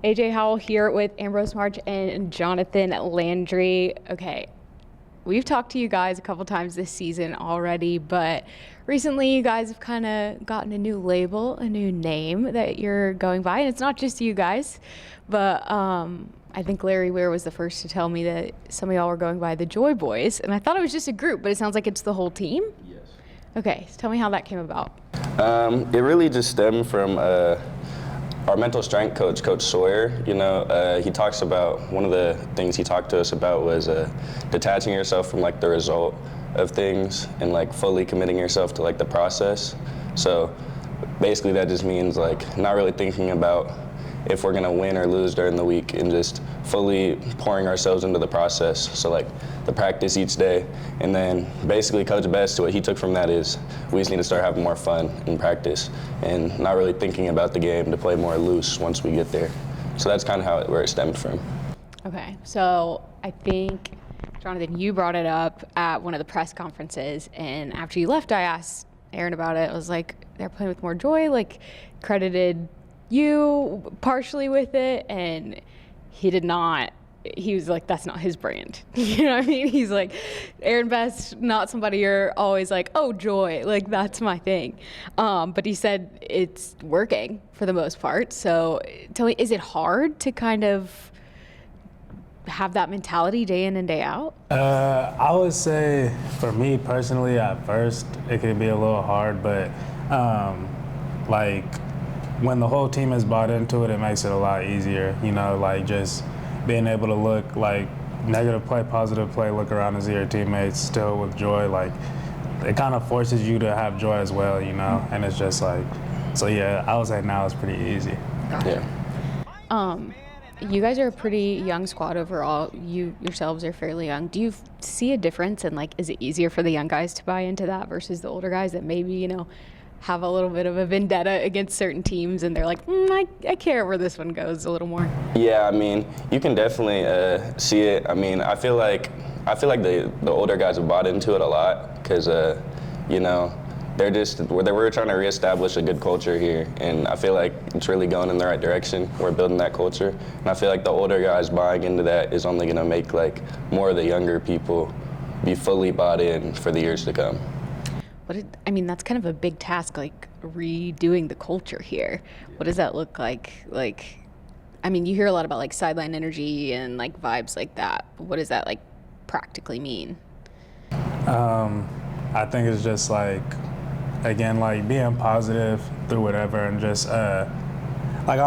AJ Howell here with Ambrose, Marsh and Jonathan Landry. Okay, we've talked to you guys a couple times this season already, but recently you guys have kind of gotten a new label, a new name that you're going by, and it's not just you guys, but I think Larry Weir was the first to tell me that some of y'all were going by the Joy Boys, and I thought it was just a group, but it sounds like it's the whole team? Yes. Okay, so tell me how that came about. It really just stemmed from our mental strength coach, Coach Sawyer. You know, he talks about, one of the things he talked to us about was detaching yourself from like the result of things and like fully committing yourself to like the process. So basically that just means like not really thinking about if we're gonna win or lose during the week and just fully pouring ourselves into the process. So like the practice each day. And then basically Coach Best, what he took from that is we just need to start having more fun in practice and not really thinking about the game, to play more loose once we get there. So that's kind of where it stemmed from. Okay, so I think, Jonathan, you brought it up at one of the press conferences, and after you left, I asked Aaron about it. I was like, they're playing with more joy, like credited you partially with it, and he did not. He was like, that's not his brand. You know what I mean? He's like, Aaron Best, not somebody you're always like, oh, joy, like that's my thing. But he said it's working for the most part. So tell me, is it hard to kind of have that mentality day in and day out? I would say for me personally, at first, it could be a little hard, but like when the whole team is bought into it, it makes it a lot easier, you know, like just being able to look like negative play, positive play, look around and see your teammates still with joy, like it kind of forces you to have joy as well, you know, and it's just like, so yeah, I would say now it's pretty easy. Gotcha. Yeah. You guys are a pretty young squad overall. You yourselves are fairly young. Do you see a difference in like, is it easier for the young guys to buy into that versus the older guys that maybe, you know, have a little bit of a vendetta against certain teams and they're like, I care where this one goes a little more? Yeah, I mean, you can definitely see it. I mean, I feel like the older guys have bought into it a lot because, you know, we're trying to reestablish a good culture here, and I feel like it's really going in the right direction. We're building that culture, and I feel like the older guys buying into that is only going to make like more of the younger people be fully bought in for the years to come. I mean, that's kind of a big task, like redoing the culture here. What does that look like? Like, I mean, you hear a lot about like sideline energy and like vibes like that. But what does that like practically mean? I think it's just like, again, like being positive through whatever, and just like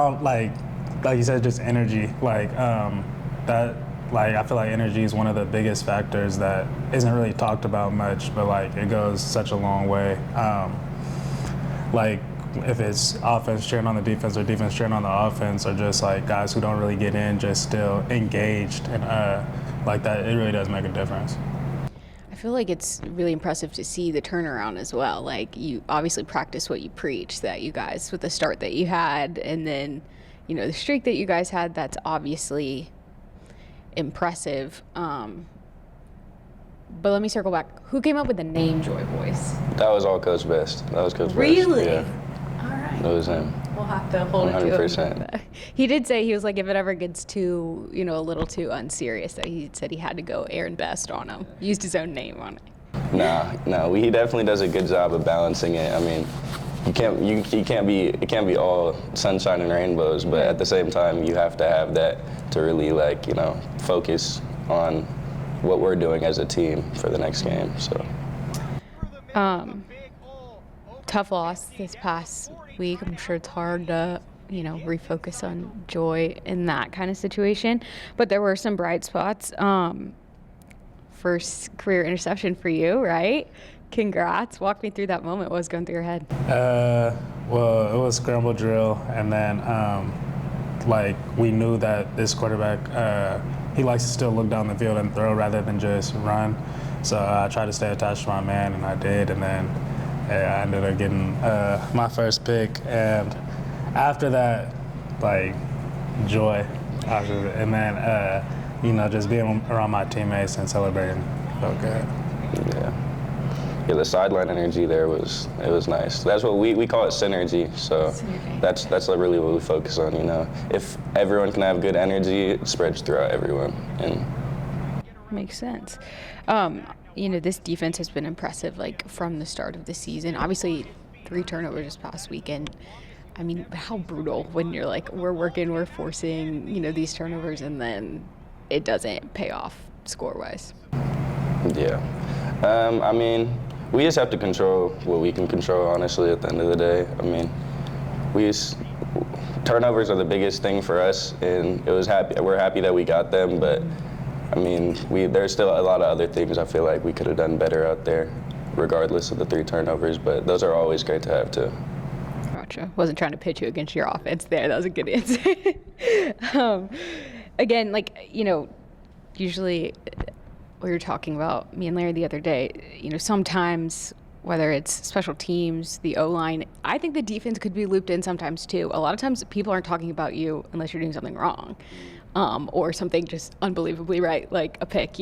you said, just energy, like that. Like, I feel like energy is one of the biggest factors that isn't really talked about much, but like it goes such a long way. Like if it's offense cheering on the defense or defense cheering on the offense, or just like guys who don't really get in, just still engaged, and like that, it really does make a difference. I feel like it's really impressive to see the turnaround as well. Like, you obviously practice what you preach, that you guys, with the start that you had, and then, you know, the streak that you guys had, that's obviously impressive. But let me circle back. Who came up with the name Joy Boys? That was all Coach Best. That was Coach Best. Really? Yeah. All right. That was him. We'll have to hold 100%. it to him. He did say, he was like, if it ever gets too, you know, a little too unserious, that he said he had to go Aaron Best on him. Used his own name on it. No, he definitely does a good job of balancing it. I mean, it can't be all sunshine and rainbows, but at the same time, you have to have that to really, like, you know, focus on what we're doing as a team for the next game. So, tough loss this past week. I'm sure it's hard to, you know, refocus on joy in that kind of situation, but there were some bright spots. First career interception for you, right? Congrats. Walk me through that moment. What was going through your head? Well, it was scramble drill, and then like we knew that this quarterback, he likes to still look down the field and throw rather than just run. So I tried to stay attached to my man, and I did, and then I ended up getting my first pick. And after that, like, joy. And then, you know, just being around my teammates and celebrating felt good. yeah. yeah, the sideline energy there was nice. That's what we call it, synergy. So that's really what we focus on. If everyone can have good energy, it spreads throughout everyone. And makes sense. This defense has been impressive, like from the start of the season. Obviously, 3 turnovers this past weekend. I mean, how brutal when you're like, we're forcing, these turnovers, and then it doesn't pay off score-wise. Yeah. I mean, we just have to control what we can control, honestly, at the end of the day. I mean, turnovers are the biggest thing for us, and we're happy that we got them, but I mean, there's still a lot of other things I feel like we could have done better out there, regardless of the 3 turnovers, but those are always great to have too. Gotcha. Wasn't trying to pitch you against your offense there. That was a good answer. Again, usually we were talking about, me and Larry the other day, sometimes whether it's special teams, the O-line, I think the defense could be looped in sometimes too. A lot of times people aren't talking about you unless you're doing something wrong. Or something just unbelievably right, like a pick,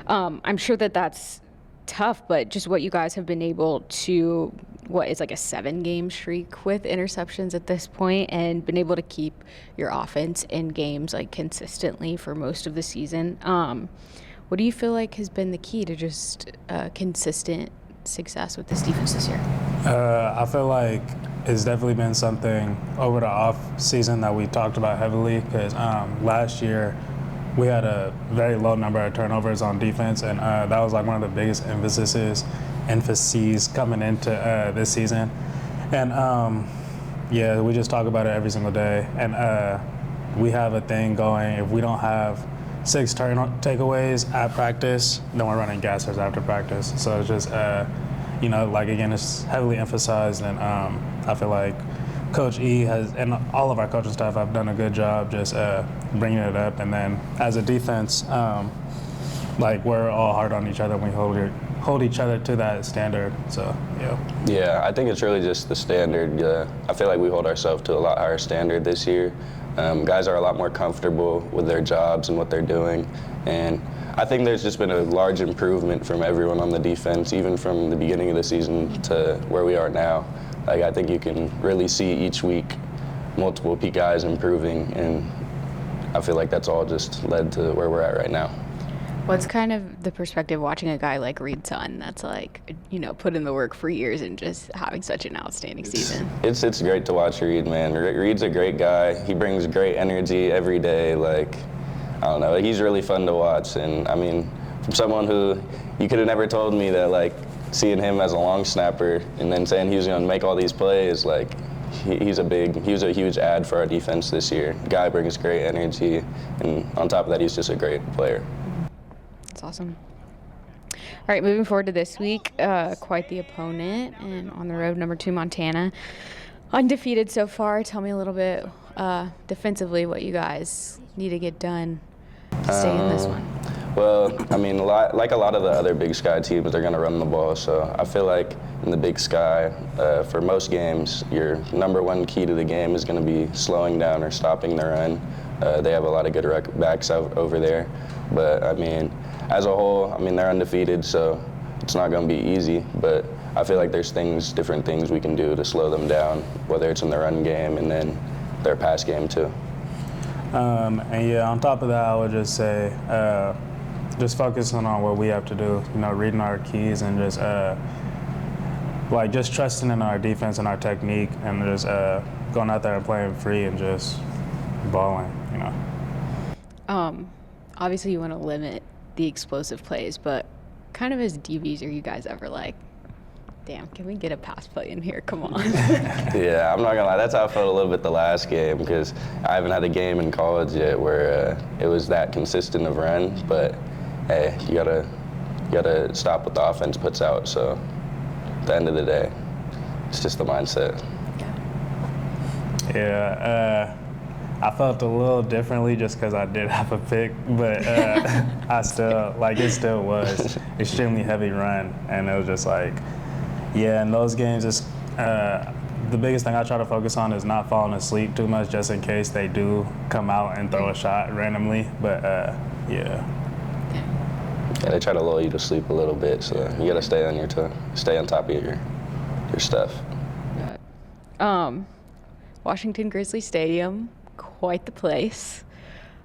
I'm sure that's tough, but just what you guys have been able to, what is like a 7-game streak with interceptions at this point, and been able to keep your offense in games like consistently for most of the season. What do you feel like has been the key to just consistent success with this defense this year? I feel like it's definitely been something over the off season that we talked about heavily, because last year we had a very low number of turnovers on defense, and that was like one of the biggest emphases coming into this season. And yeah, we just talk about it every single day, and we have a thing going. If we don't have 6 takeaways at practice, then we're running gassers after practice. So it's just again, it's heavily emphasized, and I feel like Coach E and all of our coaching staff have done a good job just bringing it up. And then as a defense, we're all hard on each other, and we hold each other to that standard. So, yeah. Yeah, I think it's really just the standard. I feel like we hold ourselves to a lot higher standard this year. Guys are a lot more comfortable with their jobs and what they're doing. And I think there's just been a large improvement from everyone on the defense, even from the beginning of the season to where we are now. I think you can really see each week multiple guys improving, and I feel like that's all just led to where we're at right now. What's kind of the perspective watching a guy like Reed's son that's put in the work for years and just having such an outstanding season? It's great to watch Reed, man. Reed's a great guy. He brings great energy every day. I don't know, he's really fun to watch. And I mean, from someone who you could have never told me that, seeing him as a long snapper and then saying he was going to make all these plays, he was a huge add for our defense this year. Guy brings great energy, and on top of that, he's just a great player. That's awesome. All right, moving forward to this week, quite the opponent, and on the road, number 2 Montana, undefeated so far. Tell me a little bit defensively what you guys need to get done to stay in this one. Well, I mean, like a lot of the other Big Sky teams, they're going to run the ball. So I feel like in the Big Sky, for most games, your number 1 key to the game is going to be slowing down or stopping the run. They have a lot of good backs out over there. But, I mean, as a whole, they're undefeated, so it's not going to be easy. But I feel like there's different things we can do to slow them down, whether it's in the run game and then their pass game too. And yeah, on top of that, I would just say, just focusing on what we have to do, reading our keys, and just just trusting in our defense and our technique, and just going out there and playing free and just balling, Obviously you want to limit the explosive plays, but kind of as DBs, are you guys ever like, damn, can we get a pass play in here? Come on. Yeah, I'm not gonna lie. That's how I felt a little bit the last game, because I haven't had a game in college yet where it was that consistent of run. But hey, you gotta stop what the offense puts out. So at the end of the day, it's just the mindset. Yeah, I felt a little differently just because I did have a pick, but it still was extremely heavy run, and it was just in those games, the biggest thing I try to focus on is not falling asleep too much, just in case they do come out and throw a shot randomly. But yeah. Yeah, they try to lull you to sleep a little bit, so you got to stay on stay on top of your stuff. Washington Grizzly Stadium, quite the place.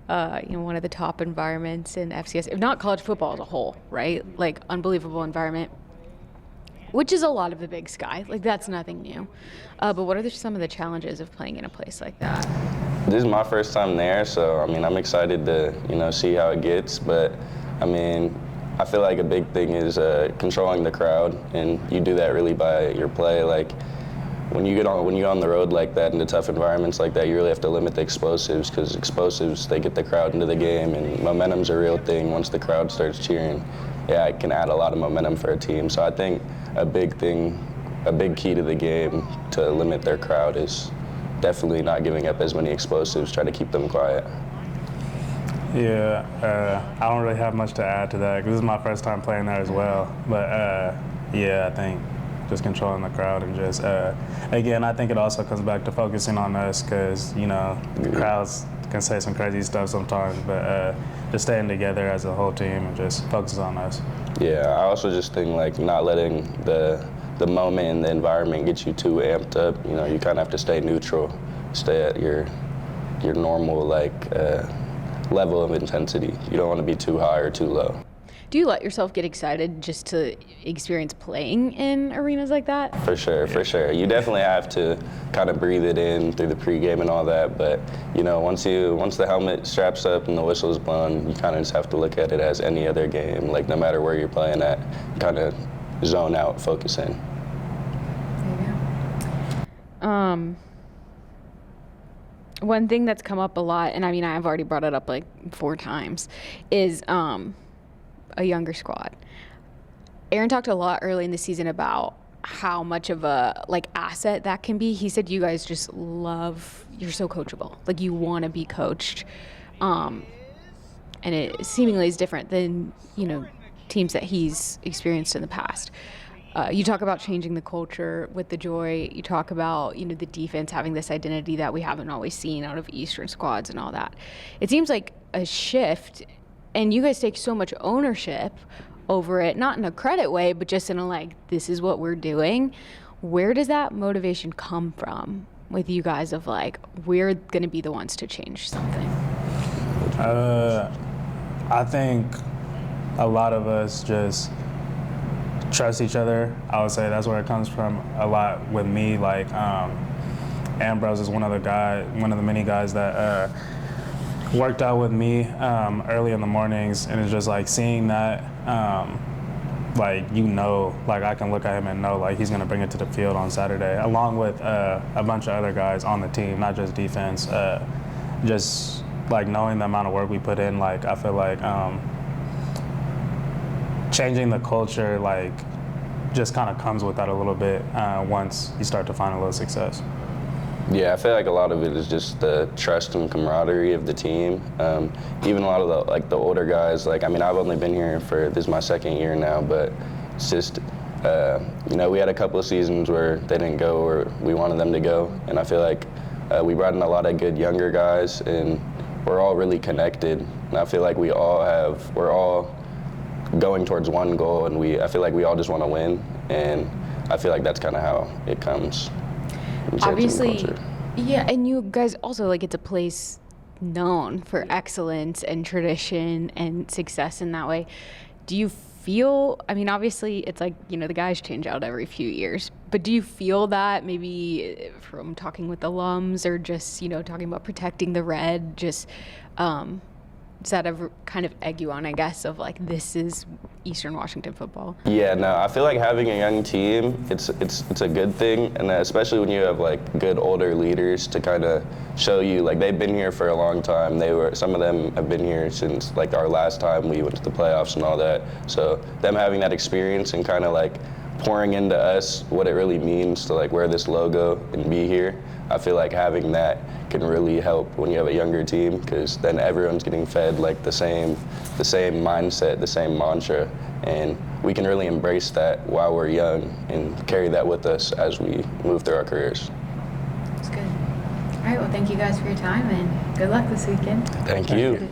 One of the top environments in FCS, if not college football as a whole, right? Like, unbelievable environment, which is a lot of the Big Sky. Like, that's nothing new. But what are some of the challenges of playing in a place like that? This is my first time there, so, I'm excited to, see how it gets. But, I feel like a big thing is controlling the crowd, and you do that really by your play. Like, when you go on the road like that into tough environments like that, you really have to limit the explosives, because explosives, they get the crowd into the game, and momentum's a real thing. Once the crowd starts cheering, yeah, it can add a lot of momentum for a team. So I think a big key to the game to limit their crowd is definitely not giving up as many explosives, try to keep them quiet. Yeah, I don't really have much to add to that, because this is my first time playing there as well. But yeah, I think just controlling the crowd and just, again, I think it also comes back to focusing on us, because, the crowds can say some crazy stuff sometimes, but just staying together as a whole team and just focus on us. Yeah, I also just think, like, not letting the moment and the environment get you too amped up. You kind of have to stay neutral, stay at your normal, level of intensity. You don't want to be too high or too low. Do you let yourself get excited just to experience playing in arenas like that? For sure. You definitely have to kind of breathe it in through the pregame and all that. But, once the helmet straps up and the whistle's blown, you kind of just have to look at it as any other game. Like, no matter where you're playing at, kind of zone out, focus in. One thing that's come up a lot, and I've already brought it up like 4 times, is a younger squad. Aaron talked a lot early in the season about how much of a asset that can be. He said you guys just you're so coachable. Like, you want to be coached. And it seemingly is different than, teams that he's experienced in the past. You talk about changing the culture with the Joy. You talk about, the defense having this identity that we haven't always seen out of Eastern squads and all that. It seems like a shift, and you guys take so much ownership over it, not in a credit way, but just in a this is what we're doing. Where does that motivation come from with you guys of we're going to be the ones to change something? I think a lot of us just trust each other. I would say that's where it comes from a lot with me. Ambrose is one of the many guys that worked out with me early in the mornings, and it's just seeing that, I can look at him and know he's gonna bring it to the field on Saturday, along with a bunch of other guys on the team, not just defense. Just knowing the amount of work we put in, I feel changing the culture, just kind of comes with that a little bit once you start to find a little success. Yeah, I feel like a lot of it is just the trust and camaraderie of the team. Even a lot of the older guys, I've only been here this is my 2nd year now, but it's just, we had a couple of seasons where they didn't go where we wanted them to go, and I feel like we brought in a lot of good younger guys, and we're all really connected, and I feel like we're all going towards one goal, and I feel like we all just want to win, and I feel like that's kind of how it comes. Obviously, yeah, and you guys also, it's a place known for excellence and tradition and success in that way. Do you feel, obviously it's the guys change out every few years, but do you feel that maybe from talking with alums or just, talking about protecting the red, just, does that ever kind of egg you on, I guess, of this is Eastern Washington football? Yeah, no, I feel like having a young team, it's a good thing, and especially when you have good older leaders to kind of show you, they've been here for a long time. Some of them have been here since our last time we went to the playoffs and all that. So them having that experience and kind of pouring into us what it really means to wear this logo and be here, I feel like having that can really help when you have a younger team, because then everyone's getting fed the same mindset, the same mantra, and we can really embrace that while we're young and carry that with us as we move through our careers. That's good. All right, well, thank you guys for your time, and good luck this weekend. Thank you.